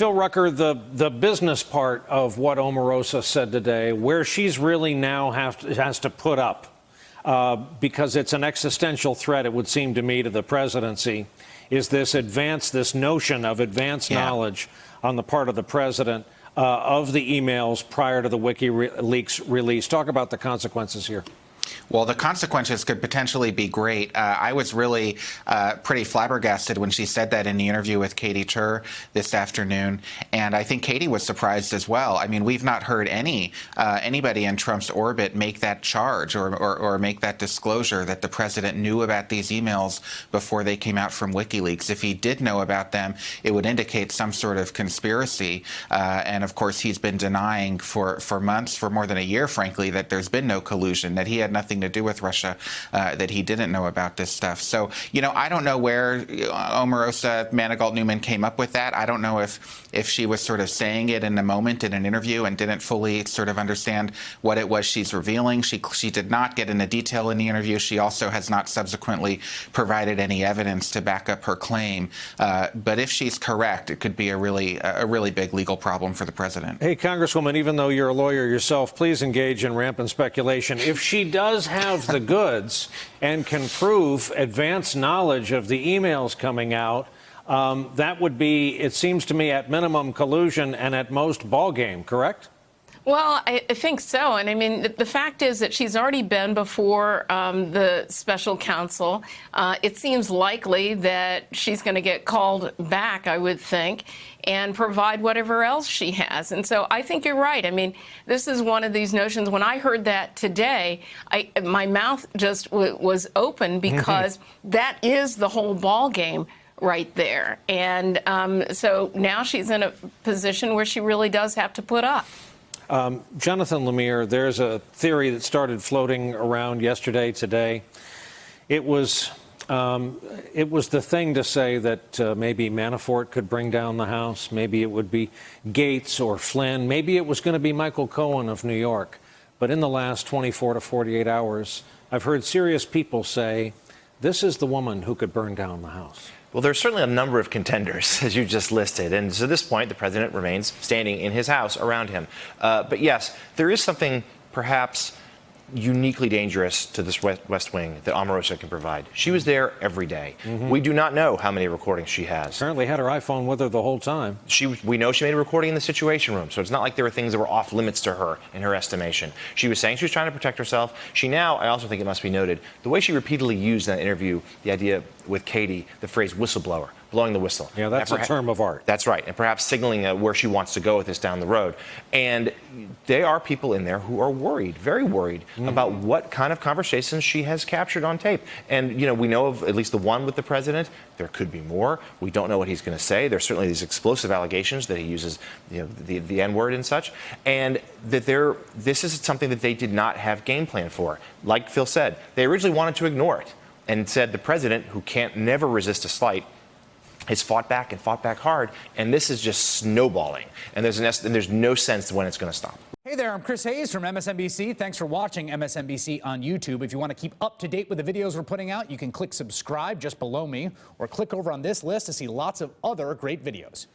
Phil Rucker, the business part of what Omarosa said today, where she's really now has to put up, because it's an existential threat, it would seem to me, to the presidency, is this notion of advanced knowledge on the part of the president of the emails prior to the WikiLeaks release. Talk about the consequences here. Well, the consequences could potentially be great. I was really pretty flabbergasted when she said that in the interview with Katy Tur this afternoon, and I think Katy was surprised as well. I mean, we've not heard anybody in Trump's orbit make that charge or make that disclosure that the president knew about these emails before they came out from WikiLeaks. If he did know about them, it would indicate some sort of conspiracy. And of course, he's been denying for months, for more than a year, frankly, that there's been no collusion, that he had nothing to do with Russia, that he didn't know about this stuff. So, you know, I don't know where Omarosa Manigault-Newman came up with that. I don't know if she was sort of saying it in the moment in an interview and didn't fully sort of understand what it was she's revealing. She did not get into detail in the interview. She also has not subsequently provided any evidence to back up her claim. But if she's correct, it could be a really big legal problem for the president. Hey, Congresswoman, even though you're a lawyer yourself, please engage in rampant speculation. If she does have the goods and can prove advanced knowledge of the emails coming out, that would be, it seems to me, at minimum collusion and at most ball game, correct? Well, I think so. And I mean, the fact is that she's already been before the special counsel. It seems likely that she's going to get called back, I would think, and provide whatever else she has. And so I think you're right. I mean, this is one of these notions. When I heard that today, my mouth just was open, because that is the whole ball game right there. And so now she's in a position where she really does have to put up. Jonathan Lemire, there's a theory that started floating around yesterday, today. It was the thing to say that maybe Manafort could bring down the House. Maybe it would be Gates or Flynn. Maybe it was going to be Michael Cohen of New York. But in the last 24 to 48 hours, I've heard serious people say, this is the woman who could burn down the House. Well, there's certainly a number of contenders, as you just listed. And to this point, the president remains standing in his house around him. But yes, there is something perhaps uniquely dangerous to this West Wing that Omarosa can provide. She was there every day. We do not know how many recordings she has. Apparently had her iPhone with her the whole time. We know she made a recording in the Situation Room, so it's not like there were things that were off limits to her in her estimation. She was saying she was trying to protect herself. She now, I also think it must be noted, the way she repeatedly used in that interview the idea with Katy, the phrase whistleblower, blowing the whistle. Yeah, that's a term of art. That's right, and perhaps signaling where she wants to go with this down the road. And there are people in there who are worried, very worried, about what kind of conversations she has captured on tape. And, you know, we know of at least the one with the president. There could be more. We don't know what he's going to say. There's certainly these explosive allegations that he uses, you know, the N-word and such. And that this is something that they did not have game plan for. Like Phil said, they originally wanted to ignore it and said the president, who can't never resist a slight, has fought back and fought back hard, and this is just snowballing. And there's no sense when it's going to stop. Hey there, I'm Chris Hayes from MSNBC. Thanks for watching MSNBC on YouTube. If you want to keep up to date with the videos we're putting out, you can click subscribe just below me, or click over on this list to see lots of other great videos.